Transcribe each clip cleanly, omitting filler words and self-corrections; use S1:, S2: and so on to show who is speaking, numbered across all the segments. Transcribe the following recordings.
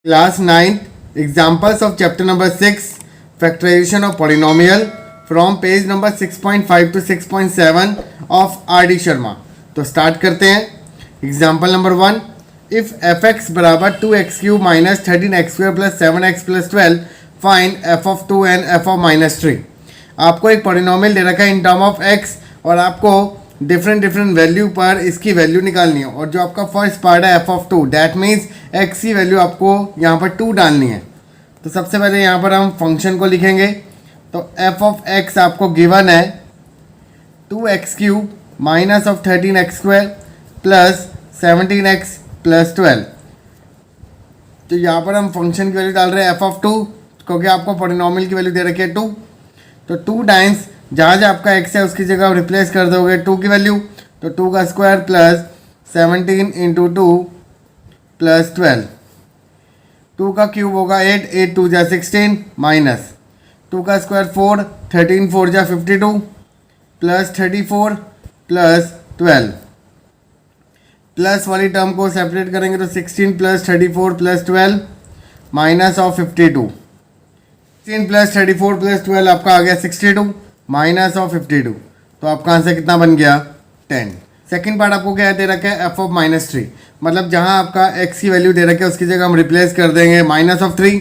S1: Class 9th examples of chapter number 6 factorization of polynomial from page number 6.5 to 6.7 of R.D. Sharma. तो start करते हैं. Example number 1. If F x बराबर 2x cube minus 13x² plus 7x plus 12 find F of 2 and F of minus 3. आपको एक polynomial दे रखा है in term of x और आपको डिफरेंट वैल्यू पर इसकी वैल्यू निकालनी है. और जो आपका फर्स्ट पार्ट है F of 2, that means x की वैल्यू आपको यहाँ पर 2 डालनी है. तो सबसे पहले यहाँ पर हम फंक्शन को लिखेंगे. तो f ऑफ x आपको गिवन है 2x cube minus of 13x² plus 17x plus 12. तो यहाँ पर हम फंक्शन की वैल्यू डाल रहे हैं f ऑफ 2 क्योंकि आपको पॉलिनोमियल की वैल्यू दे रखी है 2. तो 2 टाइम्स जहाँ जहाँ आपका x है उसकी जगह आप रिप्लेस कर दोगे 2 की वैल्यू. तो 2 का स्क्वायर प्लस 17 इंटू 2 प्लस 12. 2 का क्यूब होगा 8, 8 2 जा 16 माइनस 2 का स्क्वायर 4, 13 4 जा 52 प्लस 34 प्लस 12. प्लस वाली टर्म को सेपरेट करेंगे तो 16 plus 34 plus 12 minus of 52. 16 plus 34 plus 12 आपका आ गया 62 माइनस ऑफ 52. तो आपका आंसर कितना बन गया 10. सेकेंड पार्ट आपको क्या दे रखा है एफ ऑफ माइनस 3. मतलब जहाँ आपका x की वैल्यू दे रखी है उसकी जगह हम रिप्लेस कर देंगे माइनस ऑफ 3.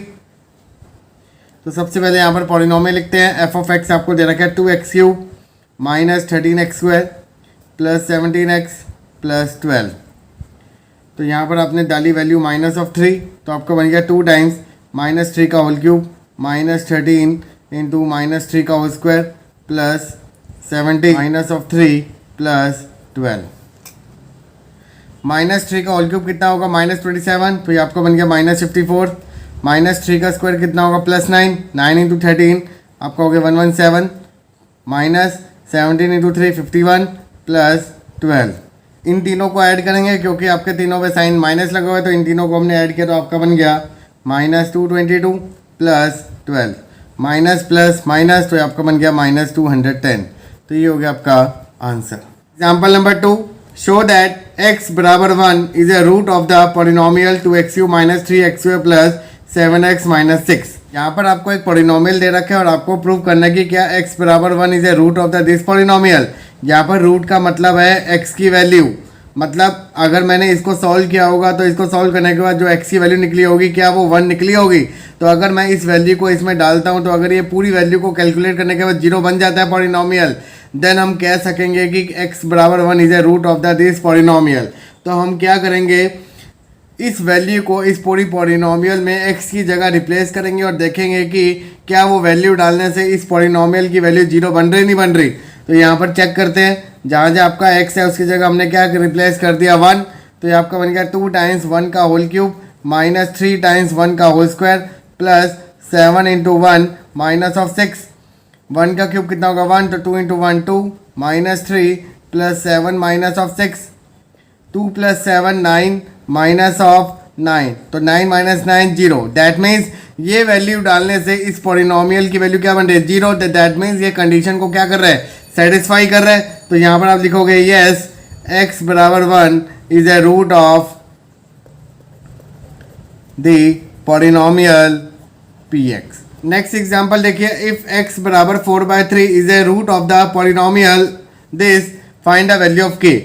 S1: तो सबसे पहले यहाँ पर पॉलिनोमियल लिखते हैं. एफ ऑफ x आपको दे रखा है 2x cube minus 13x² plus 17x plus 12. तो यहाँ पर आपने डाली वैल्यू माइनस ऑफ 3 तो आपको बन गया 2 टाइम्स माइनस 3 का whole cube minus 13 into minus 3 का whole square plus 17 minus of 3 plus 12. Minus 3 का होल क्यूब कितना होगा माइनस 27. तो ये आपको बन गया माइनस 54. माइनस 3 का स्क्वायर कितना होगा प्लस 9, 9 इंटू 13 आपका हो गया 117 माइनस 17 इंटू 3 51 प्लस 12. इन तीनों को ऐड करेंगे क्योंकि आपके तीनों पे साइन माइनस लगा हुआ है. तो इन तीनों को हमने ऐड किया तो आपका बन गया minus 222 plus 12 minus plus minus तो आपका बन गया माइनस 210. तो ये हो गया आपका answer. Example number 2. Show that x बराबर 1 is a root of the polynomial 2x³ minus 3x² plus 7x minus 6. यहाँ पर आपको एक पॉलिनोमियल दे रखा है और आपको प्रूव करना है कि क्या x बराबर 1 is a root of the this polynomial. यहाँ पर रूट का मतलब है x की वैल्यू. मतलब अगर मैंने इसको सॉल्व किया होगा तो इसको सॉल्व करने के बाद जो x की वैल्यू निकली होगी क्या वो 1 निकली होगी. तो अगर मैं इस वैल्यू को इसमें डालता हूँ तो अगर ये पूरी वैल्यू को कैलकुलेट करने के बाद 0 बन जाता है पॉलिनोमियल, देन हम कह सकेंगे कि x बराबर 1 is a root of the this polynomial. तो हम क्या करेंगे इस वैल्यू को इस पूरी पॉलिनोमियल में x की जगह रिप्लेस करेंगे और देखेंगे कि क्या वो वैल्यू डालने से इस पॉलिनोमियल की वैल्यू 0 बन रही नहीं बन रही. तो यहाँ पर चेक करते हैं. जहाँ जहाँ आपका x है उसकी जगह हमने क्या रिप्लेस कर दिया 1. तो ये आपका बन गया 2 टाइम्स 1 का होल क्यूब माइनस 3 टाइम्स 1 का whole square plus 7 into 1 minus of 6. 1 का क्यूब कितना होगा 1 तो 2 into 1 2 minus 3 plus 7 minus of 6. 2 plus 7 9 minus of 9. तो 9 माइनस 9 0. दैट मीन्स ये वैल्यू डालने से इस पॉलिनोमियल की वैल्यू क्या बन रही है 0. दैट मीन्स ये कंडीशन को क्या कर रहा है सेटिस्फाई कर रहा है. तो यहाँ पर आप लिखोगे यस x बराबर 1 is a root of the polynomial px. Next example देखिए. इफ x बराबर 4/3 is a root of the polynomial this find the value of k.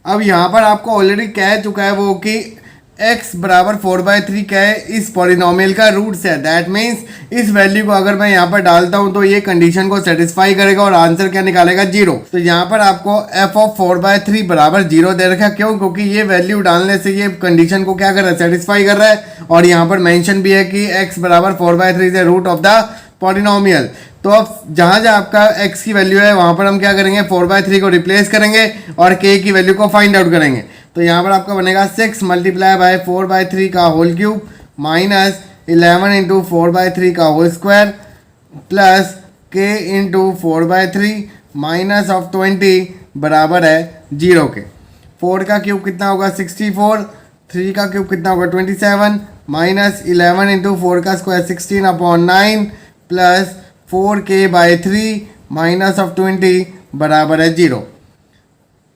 S1: अब यहाँ पर आपको ऑलरेडी कह चुका है वो कि x बराबर 4/3 क्या है इस पॉलिनोमियल का रूट्स है. दैट मीन्स इस वैल्यू को अगर मैं यहाँ पर डालता हूँ तो ये कंडीशन को सेटिस्फाई करेगा और आंसर क्या निकालेगा 0. तो यहाँ पर आपको f ऑफ 4/3 बराबर 0 दे रखा है. क्यों? क्योंकि ये वैल्यू डालने से ये कंडीशन को क्या कर रहा है सेटिस्फाई कर रहा है. और यहाँ पर मेंशन भी है कि x बराबर 4/3 is a root of the polynomial. तो अब जहाँ जहाँ आपका x की वैल्यू है वहाँ पर हम क्या करेंगे 4/3 को रिप्लेस करेंगे और k की वैल्यू को फाइंड आउट करेंगे. तो यहाँ पर आपका बनेगा 6 मल्टीप्लाई बाय 4/3 का होल क्यूब माइनस 11 इंटू 4/3 का whole square plus k into 4/3 minus of 20 बराबर है 0 के. 4 का क्यूब कितना होगा 64. 3 का क्यूब कितना होगा 27 माइनस 11 इंटू 4 का square 16/9 plus 4k/3 minus of 20 बराबर है 0.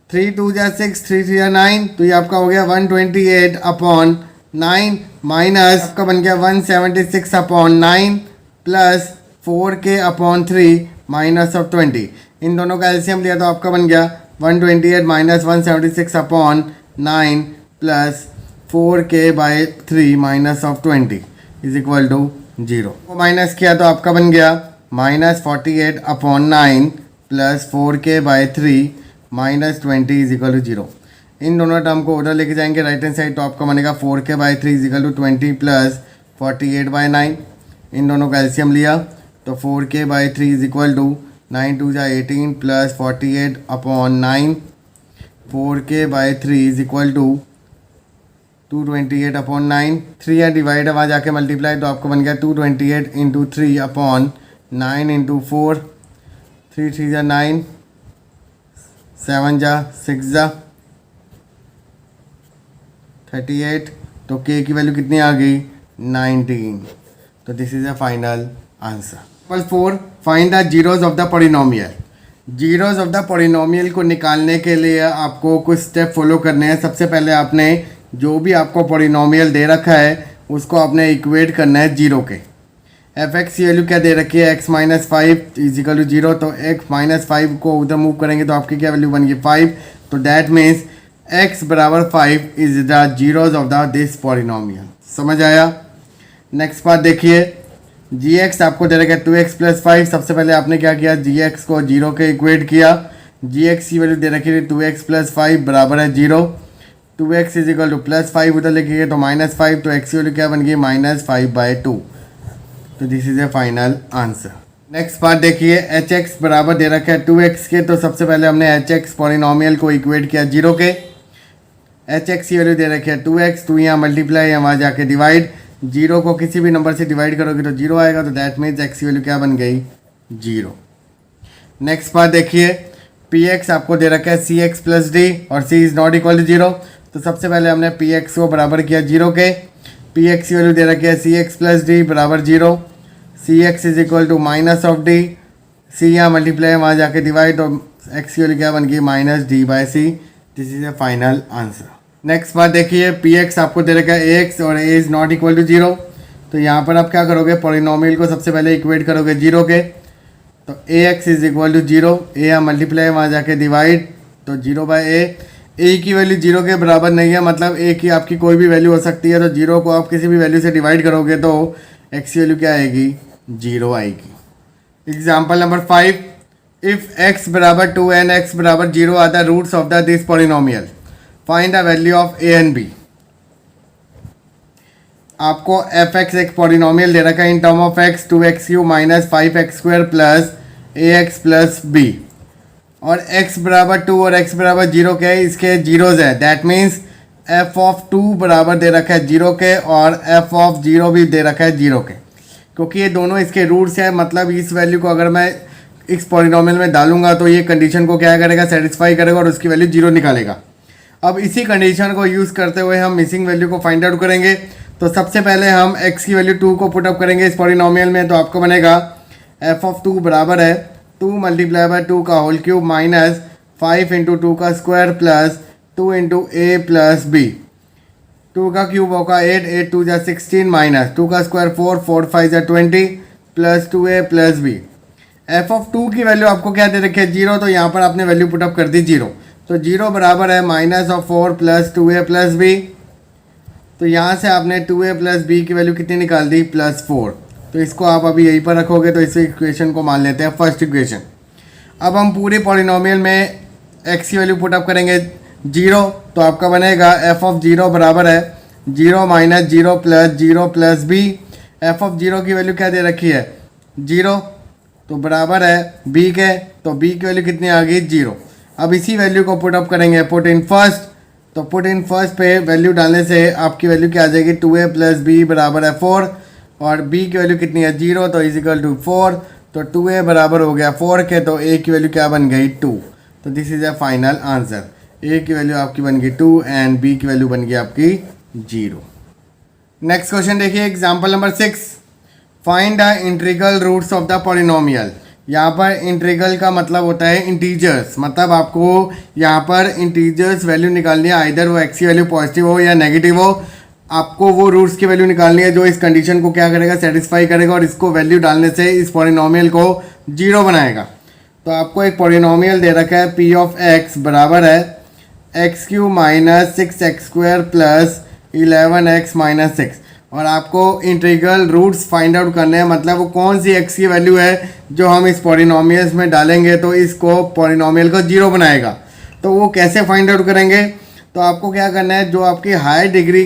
S1: 3 2 जा 6 3 3 जा 9. तो ये आपका हो गया 128/3 9 माइनस आपका बन गया 176 upon 9 plus 4k upon 3 minus of 20। इन दोनों का एलसीएम लिया तो आपका बन गया 128 minus 176 upon 9 plus 4k by 3 minus of 20 is equal to 0। को माइनस किया तो आपका बन गया minus 48 upon 9 plus 4k by 3 minus 20 is equal to 0। इन दोनों टर्म को उधर लेके जाएंगे राइट हैंड साइड तो आपका बनेगा 4k by 3 is equal to 20 plus 48 by 9। इन दोनों का एलसीएम लिया तो 4k by 3 is equal to 9 2 जा 18 plus 48 upon 9 4k by 3 is equal to 228 upon 9। 3 या डिवाइड है वहाँ जाके मल्टीप्लाई तो आपको बन गया 228 इंटू 3 अपॉन 9 इंटू 4 3 3 जा 9 7 जा 6 जा 38 तो k की वैल्यू कितनी आ गई 19। तो this is a final answer. Number 4 find the zeros of the polynomial. Zeros of the polynomial को निकालने के लिए आपको कुछ स्टेप फॉलो करने हैं। सबसे पहले आपने जो भी आपको पॉलिनोमियल दे रखा है उसको आपने इक्वेट करना है जीरो के। एफ एक्स की वैल्यू क्या दे रखी है x माइनस 5 इजिकल टू 0 तो x माइनस 5 को उधर मूव करेंगे तो आपकी क्या वैल्यू बन गई 5। तो दैट मीन्स x बराबर 5 is the zeros of the this polynomial. समझ आया। नेक्स्ट पार्ट देखिए gx आपको दे रखा है 2x प्लस 5। सबसे पहले आपने क्या किया gx को 0 के इक्वेट किया। gx की वैल्यू दे रखी है 2x प्लस 5 बराबर है 0। 2x is equal two plus 5 उधर लेके गए तो माइनस 5 तो x की वैल्यू क्या बन गई माइनस 5/2। तो this is a final answer. Next part देखिए hx बराबर दे रखा है 2x के। तो सबसे पहले हमने hx पॉलिनोमियल को इक्वेट किया 0 के। hx की वैल्यू दे रखी है 2x 2 यहाँ मल्टीप्लाई है वहाँ जाके डिवाइड 0 को किसी भी नंबर से डिवाइड करोगे तो 0 आएगा तो दैट मीन्स x की वैल्यू क्या बन गई 0। नेक्स्ट पार्ट देखिए px आपको दे रखा है cx प्लस d और c is not equal to 0। तो सबसे पहले हमने px को बराबर किया 0 के। px की वैल्यू दे रखी है cx प्लस d बराबर 0। cx is equal to minus of d c यहाँ मल्टीप्लाई वहाँ जाके डिवाइड तो x की वैल्यू क्या बन गई minus d/c। This is a final answer. Next बात देखिए px आपको दे रखा है ax और a is not equal to 0। तो यहाँ पर आप क्या करोगे पॉलिनोमियल को सबसे पहले इक्वेट करोगे 0 के। तो ax is equal to 0 a यहाँ मल्टीप्लाई वहाँ जाके डिवाइड तो 0/a की वैल्यू 0 के बराबर नहीं है मतलब a की आपकी कोई भी वैल्यू हो सकती है। तो 0 को आप किसी भी वैल्यू से डिवाइड करोगे तो x की वैल्यू क्या आएगी 0 आएगी। एग्जाम्पल नंबर 5 इफ़ x बराबर 2 एंड x बराबर 0 are the roots of the this polynomial find the value of a and b। आपको एफ एक्स एक पॉलिनोमियल दे रखा है in term of x 2x³ minus 5x² plus ax plus b और x बराबर 2 और x बराबर 0 के इसके जीरोज है। दैट मीन्स f ऑफ 2 बराबर दे रखा है 0 के और f ऑफ 0 भी दे रखा है 0 के क्योंकि ये दोनों इसके रूट्स हैं। मतलब इस वैल्यू को अगर मैं इस पॉलिनोमियल में डालूंगा तो ये कंडीशन को क्या करेगा सेटिस्फाई करेगा और उसकी वैल्यू 0 निकालेगा। अब इसी कंडीशन को यूज़ करते हुए हम मिसिंग वैल्यू को फाइंड आउट करेंगे। तो सबसे पहले हम x की वैल्यू 2 को पुटअप करेंगे इस पॉलिनोमियल में। तो आपको बनेगा f ऑफ 2 बराबर है 2 मल्टीप्लाई बाय 2 का होल क्यूब माइनस 5 इंटू 2 का square plus 2 into a plus b। 2 का क्यूब होगा 8 8 2 जा 16 माइनस 2 का स्क्वायर 4 4 5 जा 20 plus 2a plus b। f of 2 की वैल्यू आपको क्या दे रखी है 0। तो यहाँ पर आपने वैल्यू पुटअप कर दी 0। तो 0 बराबर है minus of 4 plus 2a plus b। तो यहाँ से आपने 2a प्लस b की वैल्यू कितनी निकाल दी +4। तो इसको आप अभी यहीं पर रखोगे तो इस इक्वेशन को मान लेते हैं फर्स्ट इक्वेशन। अब हम पूरे पॉलिनोमियल में x की वैल्यू पुटअप करेंगे 0। तो आपका बनेगा f ऑफ 0 बराबर है 0 minus 0 plus 0 plus b। f of 0 की वैल्यू क्या दे रखी है 0 तो बराबर है b के। तो b की वैल्यू कितनी आ गई 0। अब इसी वैल्यू को पुटअप करेंगे पुट इन फर्स्ट। तो पुट इन फर्स्ट पे वैल्यू डालने से आपकी वैल्यू क्या आ जाएगी 2a प्लस b बराबर है 4 और b की वैल्यू कितनी है 0 तो इज इक्वल टू 4। तो 2a बराबर हो गया 4 के। तो a की वैल्यू क्या बन गई 2। तो this is a final answer. a की वैल्यू आपकी बन गई 2 एंड b की वैल्यू बन गई आपकी 0। नेक्स्ट क्वेश्चन देखिए example number 6 find the integral roots of the polynomial. यहाँ पर इंटीग्रल का मतलब होता है इंटीजर्स। मतलब आपको यहाँ पर इंटीजर्स वैल्यू निकालनी है आइदर वो x की वैल्यू पॉजिटिव हो या नेगेटिव हो। आपको वो रूट्स की वैल्यू निकालनी है जो इस कंडीशन को क्या करेगा, सेटिस्फाई करेगा और इसको वैल्यू डालने से इस पॉलिनोमियल को जीरो बनाएगा। तो आपको एक पॉलिनोमियल दे रखा है पी ऑफ एक्स बराबर है x Q minus 6x² plus 11x minus 6 और आपको इंटीग्रल रूट्स फाइंड आउट करने हैं, मतलब वो कौन सी x की वैल्यू है जो हम इस पॉलिनोमियल्स में डालेंगे तो इसको पॉलिनोमियल को जीरो बनाएगा। तो वो कैसे फाइंड आउट करेंगे, तो आपको क्या करना है, जो आपकी हाई डिग्री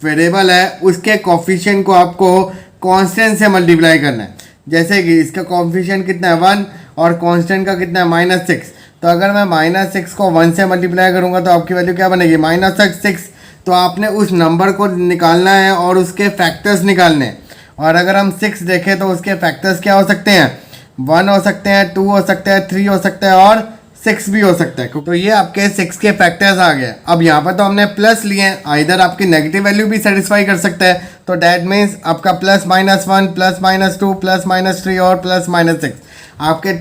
S1: वेरिएबल है उसके कोफिशिएंट को आपको कांस्टेंट से मल्टीप्लाई करना है। जैसे कि इसका कोफिशिएंट कितना है 1 और कांस्टेंट का कितना है -6। तो अगर मैं -6 को 1 से मल्टीप्लाई करूंगा तो आपकी वैल्यू क्या बनेगी -6। तो आपने उस नंबर को निकालना है और उसके फैक्टर्स निकालने हैं। और अगर हम 6 देखें तो उसके फैक्टर्स क्या हो सकते हैं, 1 हो सकते हैं, 2 हो सकते हैं, 3 हो सकते हैं और 6 भी हो सकता है। तो ये आपके 6 के फैक्टर्स आ गए। अब यहाँ पर तो हमने प्लस लिए हैं, आइदर आपकी नेगेटिव वैल्यू भी सेटिस्फाई कर सकता है। तो डैट मीन्स आपका +-1 +-2 +-3 और +-6 आपके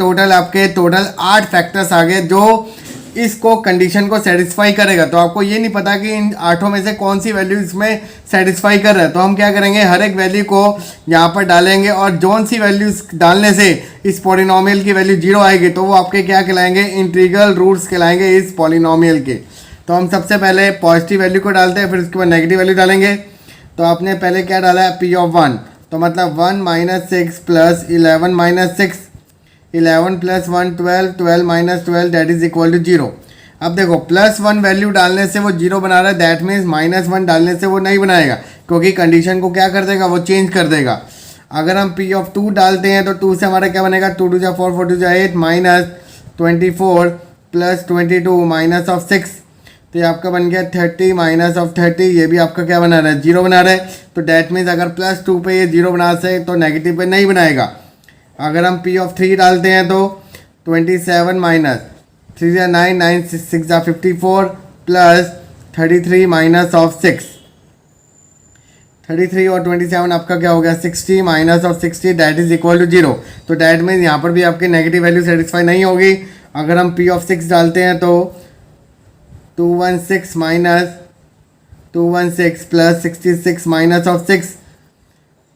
S1: टोटल 8 फैक्टर्स आ गए जो इसको कंडीशन को सेटिस्फाई करेगा। तो आपको ये नहीं पता कि इन 8 में से कौन सी वैल्यू इसमें सेटिस्फाई कर रहा है। तो हम क्या करेंगे, हर एक वैल्यू को यहाँ पर डालेंगे और जौन सी वैल्यूज डालने से इस पॉलिनोमियल की वैल्यू जीरो आएगी तो वो आपके क्या कहलाएंगे, इंटीग्रल रूट्स कहलाएंगे इस पॉलिनोमियल के। तो हम सबसे पहले पॉजिटिव वैल्यू को डालते हैं, फिर उसके बाद नेगेटिव वैल्यू डालेंगे। तो आपने पहले क्या डाला है, पी ऑफ 1, तो मतलब 1 - 6 plus 11 - 6, 11 + 1 12, 12 - 12 that is equal to 0। अब देखो +1 वैल्यू डालने से वो जीरो बना रहा है, दैट मीन्स -1 डालने से वो नहीं बनाएगा क्योंकि कंडीशन को क्या कर देगा, वो चेंज कर देगा। अगर हम पी ऑफ 2 डालते हैं तो 2 से हमारा क्या बनेगा, 2 × 4 4 × 8 -24 + 22 -6, तो ये आपका बन गया 30 -30। ये भी आपका क्या बना रहा है, जीरो बना रहा है। तो डैट मीन्स अगर +2 पे ये जीरो बना से तो नेगेटिव पे नहीं बनाएगा। अगर हम पी ऑफ 3 डालते हैं तो 27 - 3 × 9 9 6 × 54 प्लस 33 -6, 33 और 27 आपका क्या हो गया 60 -60 दैट इज इक्वल टू 0। तो डैट मीन्स यहाँ पर भी आपकी नेगेटिव वैल्यू सेटिस्फाई नहीं होगी। अगर हम पी ऑफ 6 डालते हैं तो 216 -216 प्लस 66 -6,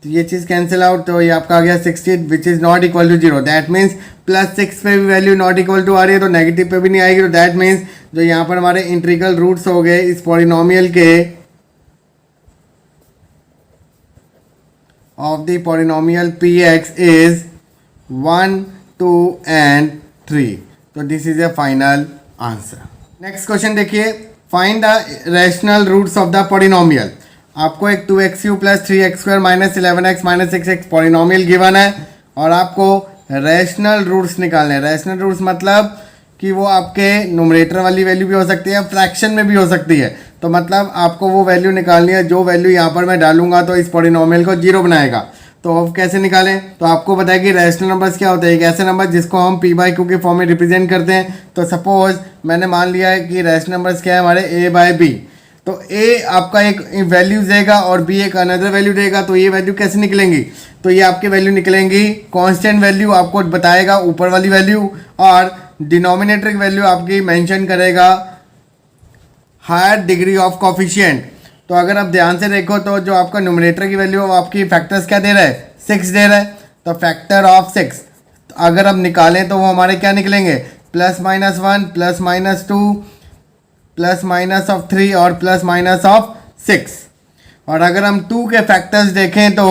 S1: तो ये चीज़ कैंसिल आउट, तो ये आपका आ गया 60 which is not equal to 0। That means +6 पे भी वैल्यू नॉट इक्वल टू आ रही है तो नेगेटिव पे भी नहीं आएगी। तो दैट मीन्स जो यहाँ पर हमारे इंटीग्रल रूट्स हो गए इस पॉलिनोमियल के of the polynomial px is 1 2 and 3। तो this is a final answer. Next question देखिए, find the rational roots of the polynomial. आपको एक 2x³ + 3x² - 11x - 6x polynomial given है और आपको रैशनल रूट्स निकालने हैं। रैशनल रूट्स मतलब कि वो आपके न्यूमरेटर वाली वैल्यू भी हो सकती है, फ्रैक्शन में भी हो सकती है। तो मतलब आपको वो वैल्यू निकालनी है जो वैल्यू यहाँ पर मैं डालूंगा तो इस पॉलिनोमियल को जीरो बनाएगा। तो अब कैसे निकालें, तो आपको बताया कि रैशनल नंबर्स क्या होते हैं, एक ऐसे नंबर जिसको हम p/q के फॉर्म में रिप्रेजेंट करते हैं। तो सपोज मैंने मान लिया है कि रैशनल नंबर्स क्या है हमारे a/b, तो a आपका एक वैल्यू देगा और b एक अनदर वैल्यू देगा। तो ये वैल्यू कैसे निकलेंगी, तो ये आपकी वैल्यू निकलेंगी कांस्टेंट वैल्यू आपको बताएगा ऊपर वाली वैल्यू और डिनोमिनेटर की वैल्यू आपकी मेंशन करेगा हायर डिग्री ऑफ कोफिशिएंट। तो अगर आप ध्यान से देखो तो जो आपका न्यूमरेटर की वैल्यू है वो आपकी फैक्टर्स क्या दे रहा है, 6 दे रहा है। तो फैक्टर ऑफ 6 अगर हम निकालें तो वो हमारे क्या निकलेंगे, +-1 +-2 +-3 और +-6। और अगर हम 2 के फैक्टर्स देखें तो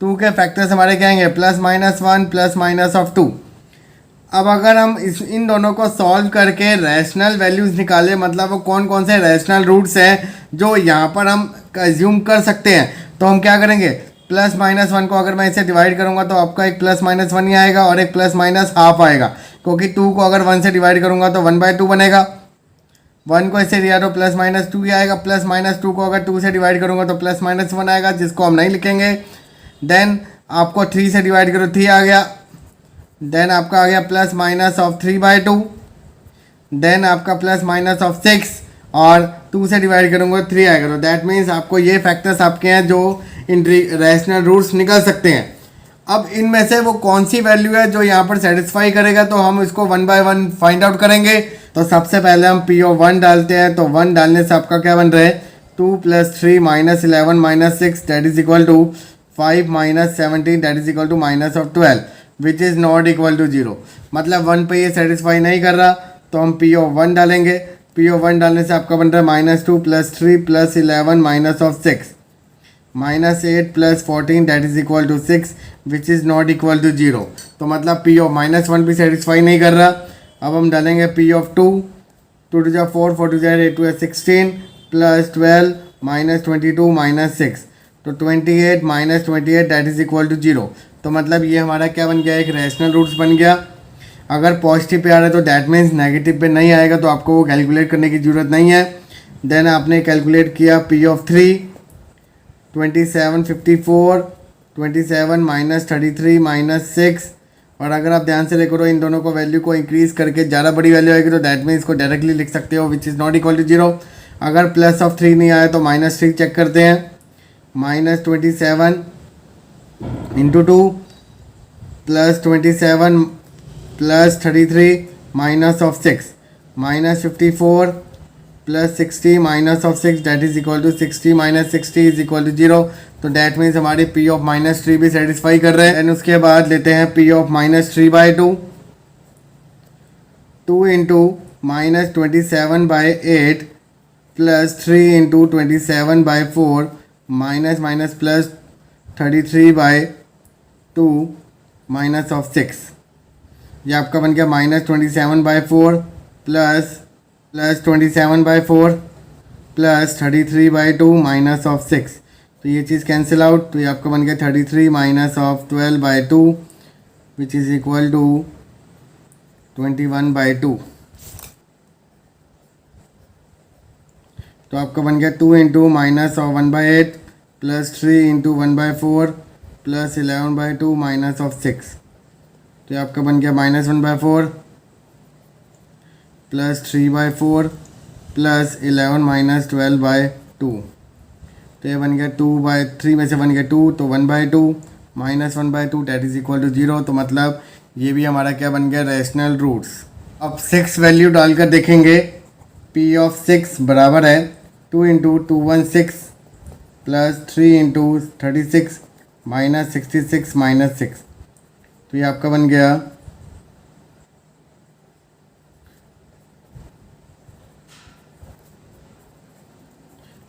S1: 2 के फैक्टर्स हमारे क्या आएंगे, +-1 +-2। अब अगर हम इन दोनों को सॉल्व करके रैशनल वैल्यूज़ निकालें, मतलब वो कौन कौन से रैशनल रूट्स हैं जो यहाँ पर हम अज्यूम कर सकते हैं, तो हम क्या करेंगे, +-1 को अगर मैं इसे डिवाइड करूँगा तो आपका एक +-1 ही आएगा और एक +-½ आएगा, क्योंकि 2 को अगर 1 से डिवाइड करूँगा तो 1/2 बनेगा। 1 को ऐसे दिया तो +-2 ही आएगा, +-2 को अगर 2 से डिवाइड करूँगा तो +-1 आएगा, जिसको हम नहीं लिखेंगे। देन आपको 3 से डिवाइड करो 3 आ गया। देन आपका आ गया +-3/2। देन आपका +-6 और 2 से डिवाइड करूँगा 3 आएगा। तो दैट मीन्स आपको ये फैक्टर्स आपके हैं जो रैशनल रूट्स निकल सकते हैं। अब इनमें से वो कौन सी वैल्यू है जो यहाँ पर सेटिस्फाई करेगा, तो हम इसको 1 by 1 फाइंड आउट करेंगे। तो सबसे पहले हम P of 1 डालते हैं, तो 1 डालने से आपका क्या बन रहा है, 2 plus 3 minus 11 minus 6 that is equal to 5 minus 17 that is equal to minus of 12 which is not equal to 0। मतलब 1 पे ये सेटिस्फाई नहीं कर रहा तो हम पी ऑफ 1 डालेंगे। पी ऑफ 1 डालने से आपका बन रहा है minus 2 plus 3 plus 11 minus of 6 minus 8 plus 14 that is equal to 6 which is not equal to 0। तो मतलब पी ऑफ माइनस 1 भी सेटिस्फाई नहीं कर रहा। अब हम डालेंगे पी ऑफ 2, 2 टू जा 4, 4 टू जा 8 टू 16 प्लस 12 माइनस 22 माइनस 6 तो 28 minus 28 that is equal to 0। तो मतलब ये हमारा क्या बन गया, एक रैशनल रूट्स बन गया। अगर पॉजिटिव पे आ रहा है तो दैट मीन्स नेगेटिव पे नहीं आएगा, तो आपको वो कैलकुलेट करने की ज़रूरत नहीं है। देन आपने कैलकुलेट किया पी ऑफ 3, 27 54 27 माइनस 33 माइनस 6। और अगर आप ध्यान से देखो तो इन दोनों को वैल्यू को इंक्रीज़ करके ज़्यादा बड़ी वैल्यू आएगी तो दैट मीन्स इसको डायरेक्टली लिख सकते हो which is not equal to 0। अगर प्लस ऑफ 3 नहीं आया तो माइनस 3 चेक करते हैं। Minus 27 into 2 plus 27 plus 33 minus of 6 minus 54 plus 60 minus of 6 that is equal to 60 minus 60 is equal to 0। तो डैट मीन्स हमारी पी ऑफ माइनस 3 भी satisfy कर रहे हैं। एंड उसके बाद लेते हैं P of minus 3 by 2, 2 into minus 27 by 8 plus 3 into 27 by 4 minus minus plus 33 by 2 minus of 6। ये आपका बन गया minus 27 by 4 plus 27 by 4 plus 33 by 2 minus of 6। तो ये चीज़ कैंसिल आउट, तो ये आपका बन गया 33 minus of 12 by 2 which is equal to 21 by 2। तो आपका बन गया 2 into minus of 1 by 8 plus 3 into 1 by 4 plus 11 by 2 minus of 6। तो ये आपका बन गया minus 1 by 4 plus 3 by 4 plus 11 minus 12 by 2। तो ये बन गया 2 बाई 3 में से बन गया 2 तो 1 by 2 minus 1 by 2 that is equal to 0। तो मतलब ये भी हमारा क्या बन गया, रैशनल रूट्स। अब 6 वैल्यू डालकर देखेंगे। पी ऑफ 6 बराबर है 2 into 216 plus 3 into 36 minus 66 minus 6। तो ये आपका बन गया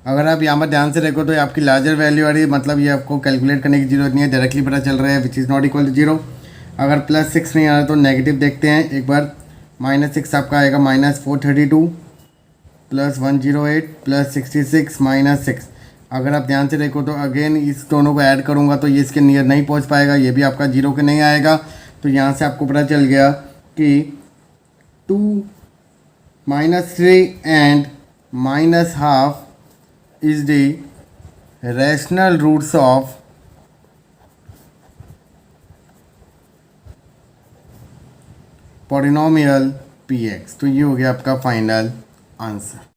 S1: अगर आप यहाँ पर ध्यान से देखो तो ये आपकी लार्जर वैल्यू आ रही है, मतलब ये आपको कैलकुलेट करने की ज़रूरत नहीं है, डायरेक्टली पता चल रहा है which is not equal to 0। अगर प्लस 6 नहीं आ रहा तो नेगेटिव देखते हैं एक बार। माइनस 6 आपका आएगा माइनस 432 प्लस 108 प्लस 66 माइनस 6। अगर आप ध्यान से देखो तो अगेन इस दोनों को ऐड करूँगा तो ये इसके नियर नहीं पहुँच पाएगा, ये भी आपका 0 के नहीं आएगा। तो यहाँ से आपको पता चल गया कि 2 minus 3 and minus half is the rational roots of polynomial px। तो ये हो गया आपका फाइनल आंसर।